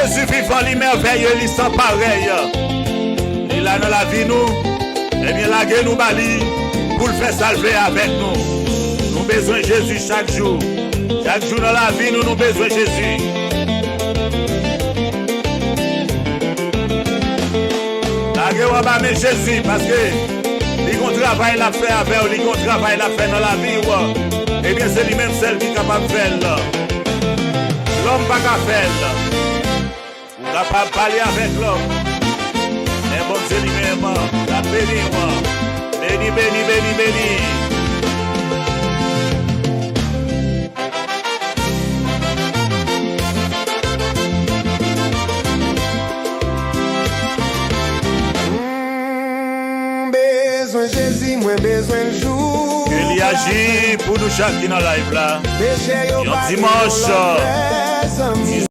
Jésus vivant, lui merveilleux, lui sans pareil. Il a dans la vie nous, et bien la guerre nous bali pour le faire salver avec nous. Nous besoin de Jésus chaque jour. Chaque jour dans la vie, nous avons besoin de Jésus. La guerre va pas mettre Jésus parce que il travail la fait avec lui, il travail la fait dans la vie. Et bien c'est lui-même celle qui est capable de faire. L'homme pas qu'à faire. On n'a pas parler avec l'homme. Mais bon Dieu lui-même, la béni moi. Béni, béni, béni, béni. Besoin Jésus, moins besoin de jour. Il agit pour nous chaque dans la live là. Un dimanche.